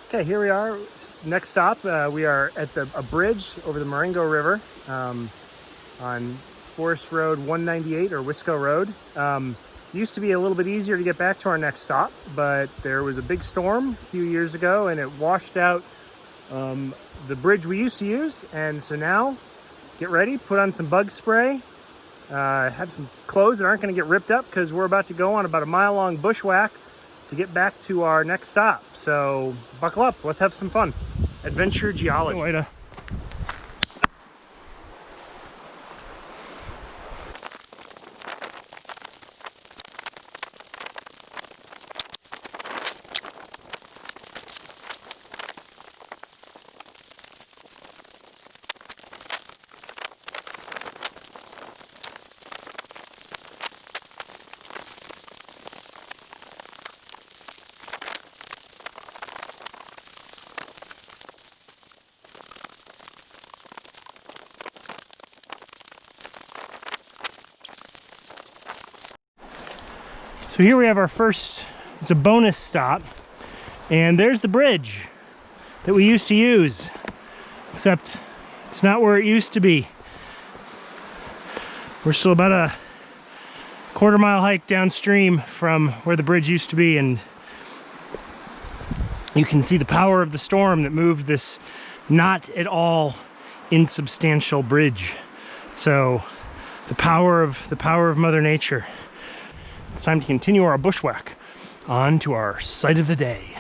Okay, here we are. Next stop, we are at a bridge over the Marengo River on Forest Road 198 or Wisco Road. Used to be a little bit easier to get back to our next stop, but there was a big storm a few years ago and it washed out the bridge we used to use. And so now, get ready, put on some bug spray, have some clothes that aren't going to get ripped up because we're about to go on about a mile-long bushwhack to get back to our next stop. So buckle up, let's have some fun. Adventure geology. So here we have our first, it's a bonus stop, and there's the bridge that we used to use, except it's not where it used to be. We're still about a quarter-mile hike downstream from where the bridge used to be, and you can see the power of the storm that moved this not at all insubstantial bridge. So the power of Mother Nature. It's time to continue our bushwhack on to our site of the day.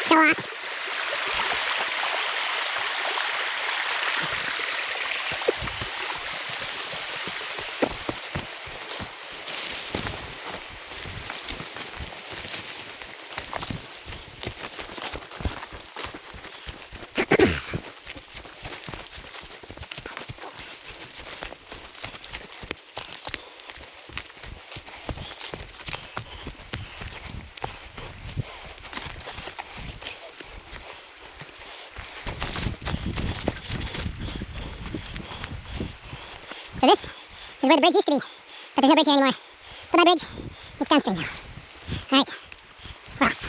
Show off. So this is where the bridge used to be, but there's no bridge here anymore. Goodbye bridge, it's downstream now. Alright, we're off.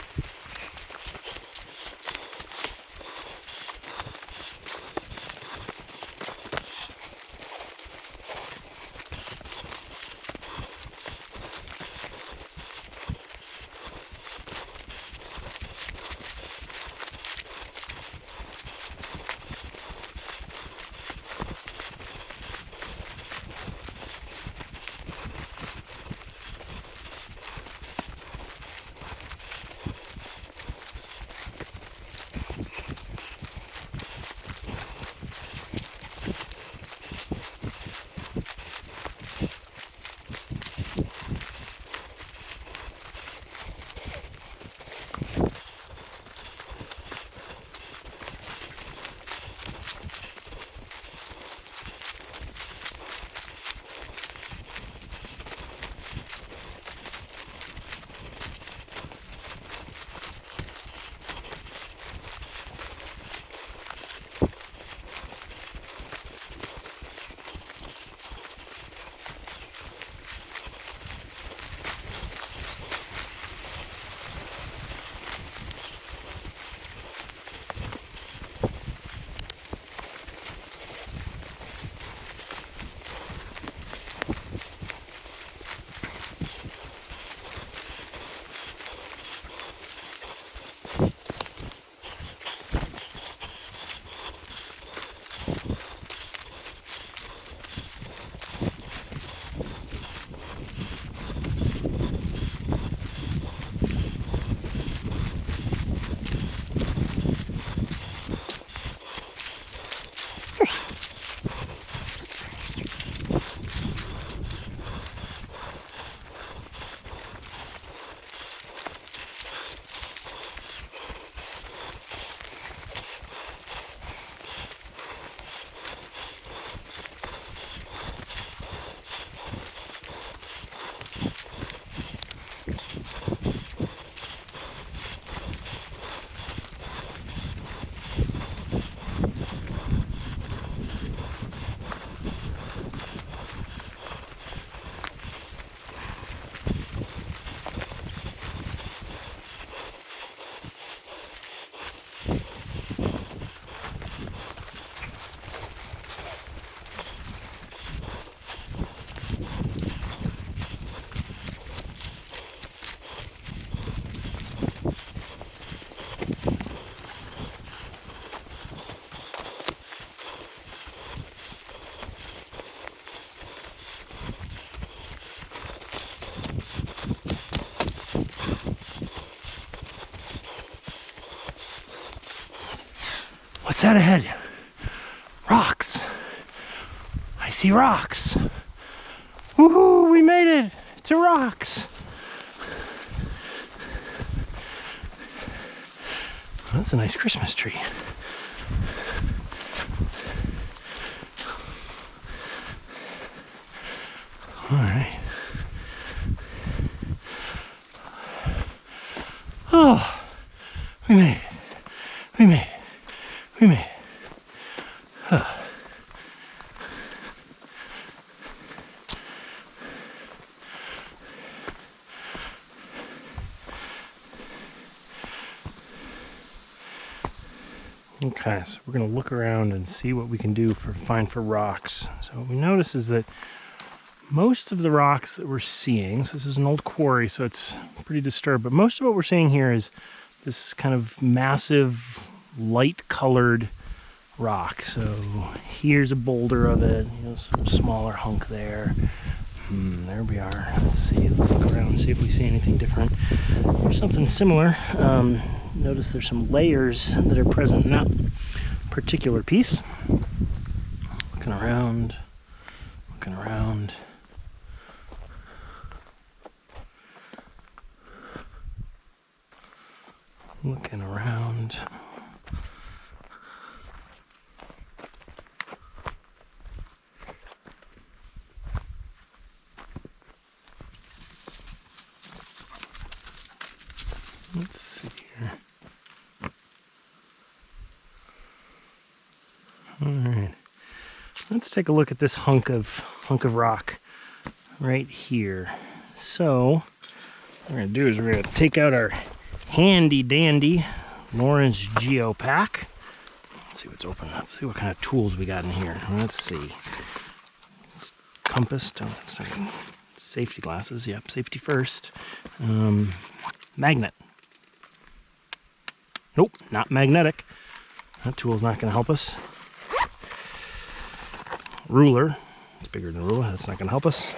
What's that ahead? Rocks. I see rocks. Woohoo, we made it to rocks. That's a nice Christmas tree. All right. Oh, we made it. We made it. We made it. Huh. Okay, so we're going to look around and see what we can do find for rocks. So what we notice is that most of the rocks that we're seeing, so this is an old quarry, so it's pretty disturbed, but most of what we're seeing here is this kind of massive light-colored rock. So here's a boulder of it, you know, some smaller hunk there. There we are. Let's look around and see if we see anything different. Here's something similar. Notice there's some layers that are present in that particular piece. Looking around, looking around. Looking around. Let's see here. All right. Let's take a look at this hunk of rock right here. So what we're gonna do is we're gonna take out our handy dandy Lawrence Geo pack. Let's see what's open up. See what kind of tools we got in here. Let's see. It's compass. That's not good. Safety glasses. Yep, safety first. Magnet. Nope, not magnetic. That tool's not going to help us. Ruler. It's bigger than a ruler. That's not going to help us.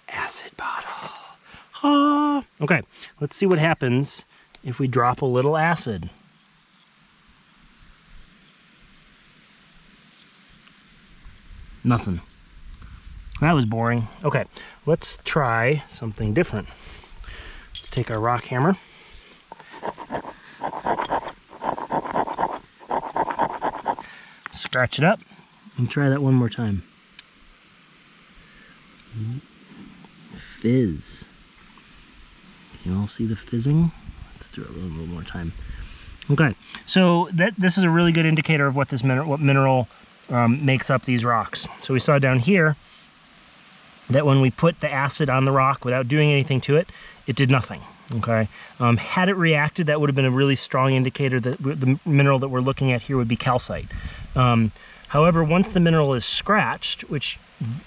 Acid bottle. Ah. Okay, let's see what happens if we drop a little acid. Nothing. That was boring. Okay, let's try something different. Let's take our rock hammer. Scratch it up and try that one more time. Fizz. Can you all see the fizzing? Let's do it a little more time. Okay, so this is a really good indicator of what mineral makes up these rocks. So we saw down here that when we put the acid on the rock without doing anything to it, it did nothing. Okay, had it reacted, that would have been a really strong indicator that the mineral that we're looking at here would be calcite. However, once the mineral is scratched, which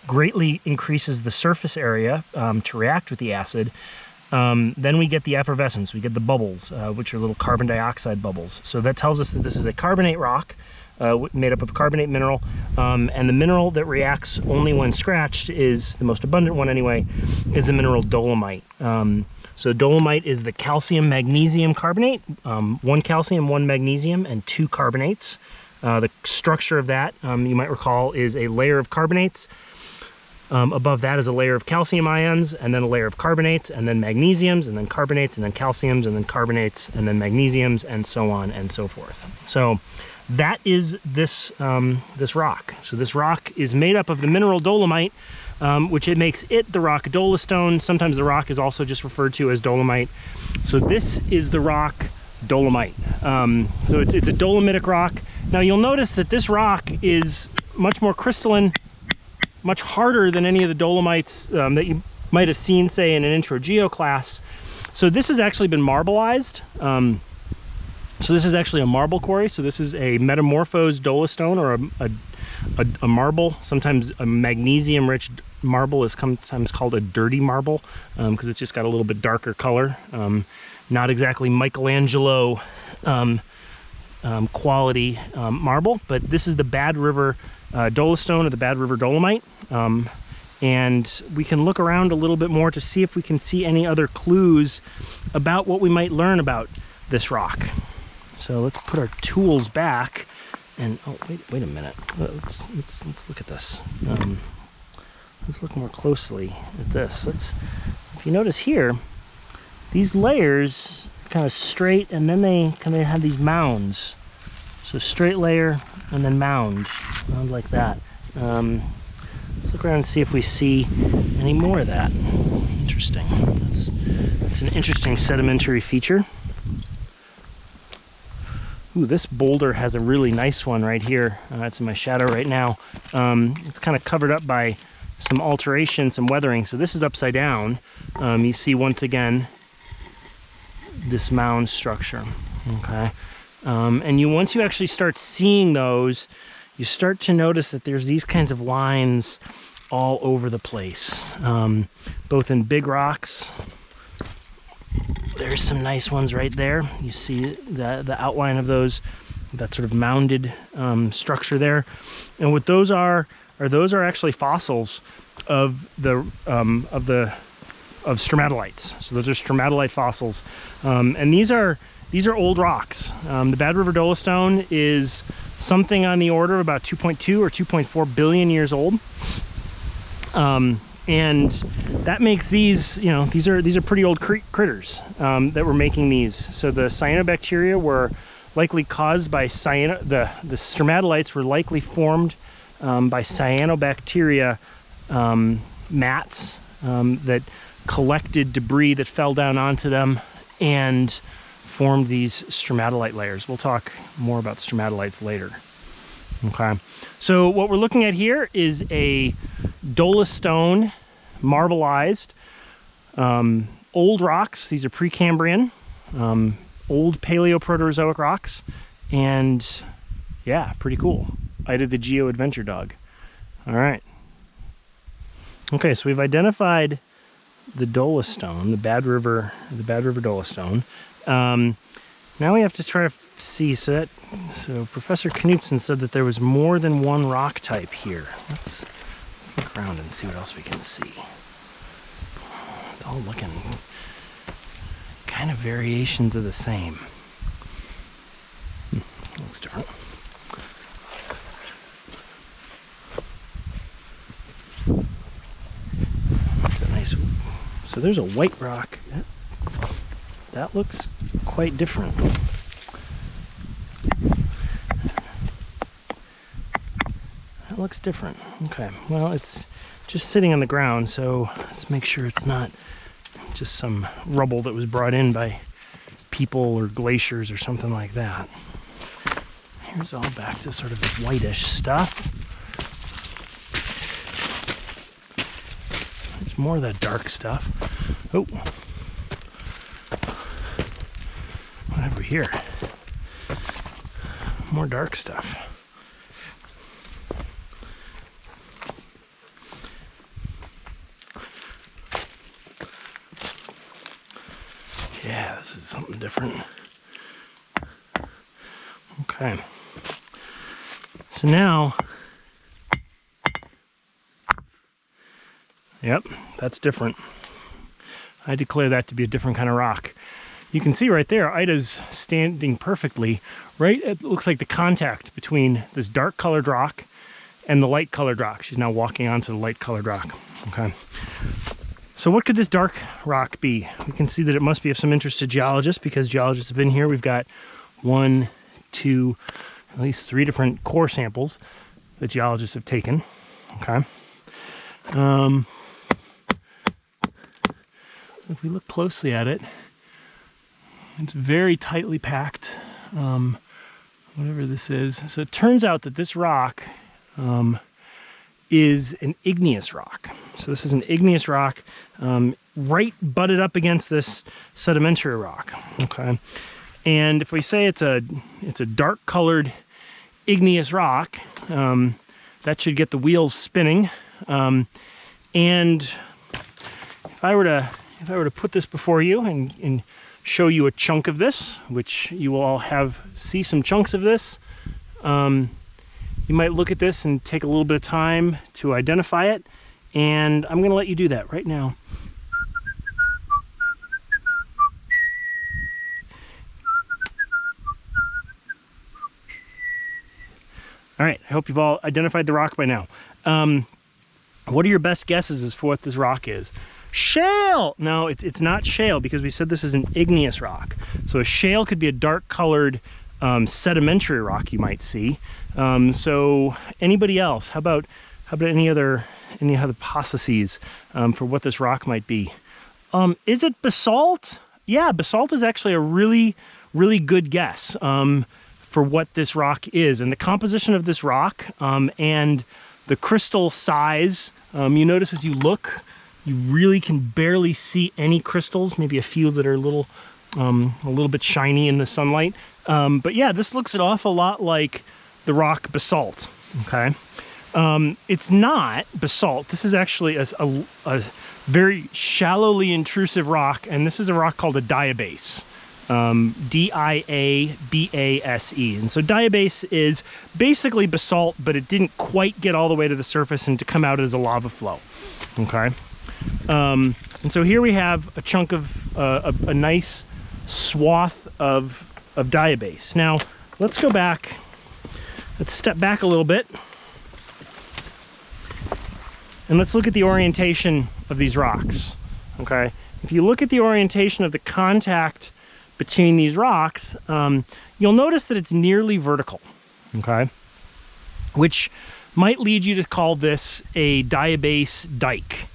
greatly increases the surface area to react with the acid, then we get the effervescence, we get the bubbles, which are little carbon dioxide bubbles. So that tells us that this is a carbonate rock made up of carbonate mineral, and the mineral that reacts only when scratched is, the most abundant one anyway, is the mineral dolomite. So dolomite is the calcium magnesium carbonate, 1 calcium, 1 magnesium, and 2 carbonates. The structure of that, you might recall, is a layer of carbonates. Above that is a layer of calcium ions, and then a layer of carbonates, and then magnesiums, and then carbonates, and then calciums, and then carbonates, and then magnesiums, and so on and so forth. So that is this, this rock. So this rock is made up of the mineral dolomite, which it makes it the rock Dolostone. Sometimes the rock is also just referred to as dolomite. So this is the rock dolomite. So it's a dolomitic rock. Now you'll notice that this rock is much more crystalline, much harder than any of the dolomites that you might have seen, say, in an intro geo class. So this has actually been marbleized. So this is actually a marble quarry. So this is a metamorphosed dolostone, or a marble. Sometimes a magnesium-rich marble is sometimes called a dirty marble because it's just got a little bit darker color. Not exactly Michelangelo quality marble, but this is the Bad River Dolostone, or the Bad River Dolomite. And we can look around a little bit more to see if we can see any other clues about what we might learn about this rock. So let's put our tools back And oh, wait a minute. Let's look at this. Let's look more closely at this. If you notice here, these layers are kind of straight, and then they kind of have these mounds. So straight layer and then mound like that. Let's look around and see if we see any more of that. Interesting. That's an interesting sedimentary feature. Ooh, this boulder has a really nice one right here. It's in my shadow right now. It's kind of covered up by some alteration, some weathering. So this is upside down. You see once again this mound structure. Okay. And once you actually start seeing those, you start to notice that there's these kinds of lines all over the place, both in big rocks. There's some nice ones right there. You see the outline of those, that sort of mounded structure there. And what those are actually fossils of stromatolites. So those are stromatolite fossils, and these are old rocks. The Bad River Dolostone is something on the order of about 2.2 or 2.4 billion years old. And that makes these, these are pretty old critters that were making these. So the cyanobacteria were likely caused by the stromatolites were likely formed by cyanobacteria mats that collected debris that fell down onto them and formed these stromatolite layers. We'll talk more about stromatolites later. Okay, so what we're looking at here is a Dolostone marbleized old rocks. These are Precambrian, old Paleoproterozoic rocks, and yeah, pretty cool. I did the Geo Adventure Dog. All right. Okay, so we've identified the Dolostone, the Bad River Dolostone. Now we have to try to see. So Professor Knudsen said that there was more than one rock type here. Let's look around and see what else we can see. It's all looking kind of variations of the same. Looks different. That's a nice. So there's a white rock. That looks quite different. That looks different. Okay, well, it's just sitting on the ground, so let's make sure it's not just some rubble that was brought in by people or glaciers or something like that. Here's all back to sort of the whitish stuff. There's more of that dark stuff. Oh. What have we here? More dark stuff. Yeah, this is something different. Okay. So now, yep, that's different. I declare that to be a different kind of rock. You can see right there, Ida's standing perfectly right at, looks like the contact between this dark colored rock and the light colored rock. She's now walking onto the light colored rock. Okay. So what could this dark rock be? We can see that it must be of some interest to geologists because geologists have been here. We've got 1, 2, at least 3 different core samples that geologists have taken. Okay. If we look closely at it, it's very tightly packed, whatever this is. So it turns out that this rock is an igneous rock. So this is an igneous rock right butted up against this sedimentary rock. Okay, and if we say it's a dark colored igneous rock, that should get the wheels spinning. And if I were to put this before you and show you a chunk of this, which you will all see some chunks of this, you might look at this and take a little bit of time to identify it, and I'm going to let you do that right now. All right, I hope you've all identified the rock by now. What are your best guesses as for what this rock is? Shale! No, it's not shale, because we said this is an igneous rock. So a shale could be a dark colored sedimentary rock you might see. So anybody else? How about any other hypotheses for what this rock might be? Is it basalt? Yeah, basalt is actually a really good guess for what this rock is. And the composition of this rock and the crystal size, you notice as you look, you really can barely see any crystals, maybe a few that are a little bit shiny in the sunlight. But yeah, this looks an awful lot like the rock basalt, okay? It's not basalt. This is actually a very shallowly intrusive rock, and this is a rock called a diabase. D-I-A-B-A-S-E. And so diabase is basically basalt, but it didn't quite get all the way to the surface and to come out as a lava flow, okay? And so here we have a chunk of a nice swath of diabase. Now, let's go back. Let's step back a little bit. And let's look at the orientation of these rocks, okay? If you look at the orientation of the contact between these rocks, you'll notice that it's nearly vertical, okay? Which might lead you to call this a diabase dike,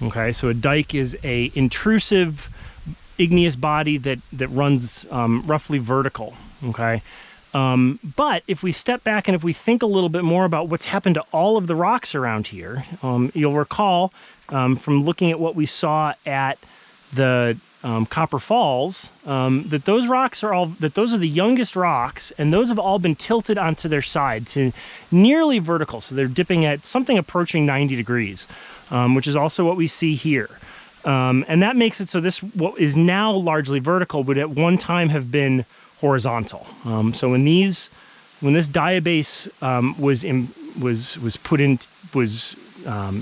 okay? So a dike is a intrusive igneous body that runs roughly vertical, okay? But if we step back and if we think a little bit more about what's happened to all of the rocks around here, you'll recall from looking at what we saw at the Copper Falls, that those are the youngest rocks, and those have all been tilted onto their side to nearly vertical. So they're dipping at something approaching 90 degrees, which is also what we see here. And that makes it so this, what is now largely vertical, would at one time have been horizontal. So when this diabase was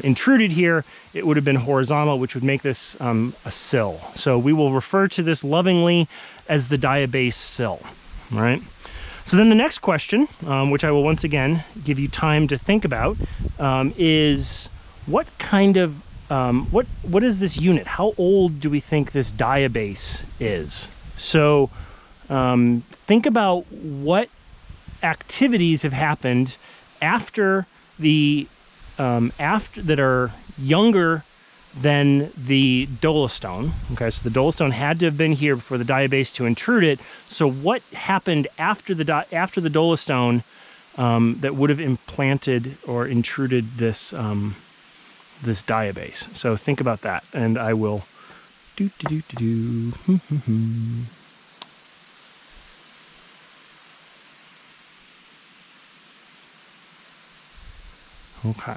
intruded here, it would have been horizontal, which would make this a sill. So we will refer to this lovingly as the diabase sill. All right. So then the next question, which I will once again give you time to think about, is what kind of what is this unit? How old do we think this diabase is? So think about what activities have happened after that are younger than the Dolostone. Okay, so the Dolostone had to have been here before the diabase to intrude it. So what happened after the Dolostone that would have implanted or intruded this this diabase? So think about that, and I will Okay.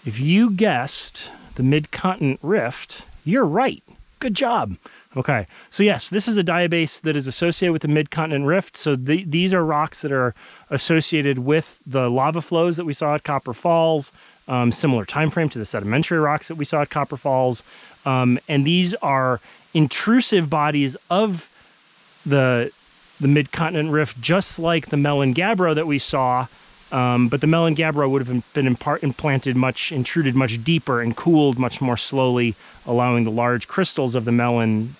If you guessed the Mid-Continent Rift, you're right. Good job. Okay. So yes, this is a diabase that is associated with the Mid-Continent Rift. So these are rocks that are associated with the lava flows that we saw at Copper Falls, similar time frame to the sedimentary rocks that we saw at Copper Falls. And these are intrusive bodies of the Mid-Continent Rift, just like the Melon Gabbro that we saw. But the Melon Gabbro would have been intruded much deeper and cooled much more slowly, allowing the large crystals of the melon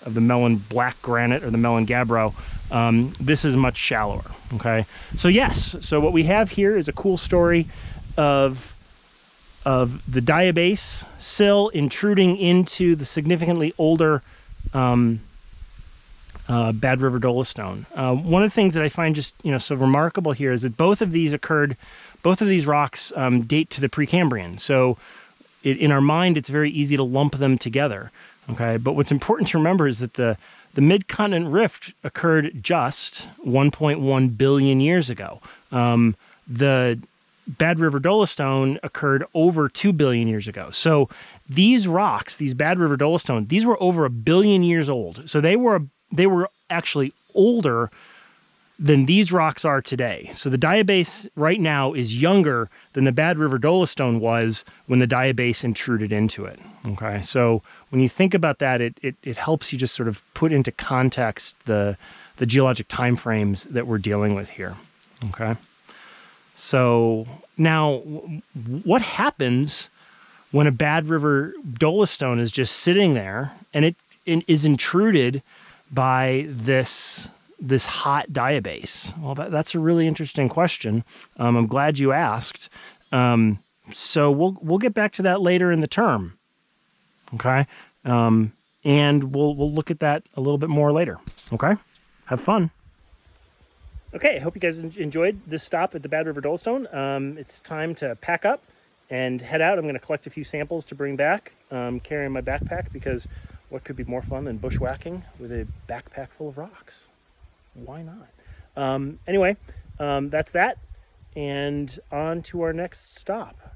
black granite or the Melon Gabbro. This is much shallower. Okay, so yes, so what we have here is a cool story of the diabase sill intruding into the significantly older Bad River Dolostone. One of the things that I find just so remarkable here is that both of these rocks date to the Precambrian. So in our mind, it's very easy to lump them together. Okay, but what's important to remember is that the Mid-Continent Rift occurred just 1.1 billion years ago. The Bad River Dolostone occurred over 2 billion years ago. So these rocks, these Bad River Dolostone, these were over 1 billion years old. So they were actually older than these rocks are today. So the diabase right now is younger than the Bad River Dolostone was when the diabase intruded into it. Okay, so when you think about that, it helps you just sort of put into context the geologic time frames that we're dealing with here. Okay, So now, what happens when a bad river dolostone is just sitting there and it is intruded by this hot diabase? Well, that's a really interesting question. I'm glad you asked. So we'll get back to that later in the term. Okay, and we'll look at that a little bit more later. Okay, have fun. Okay, I hope you guys enjoyed this stop at the Bad River Dolostone. It's time to pack up and head out. I'm going to collect a few samples to bring back, carry in my backpack, because what could be more fun than bushwhacking with a backpack full of rocks? Why not? Anyway, that's that, and on to our next stop.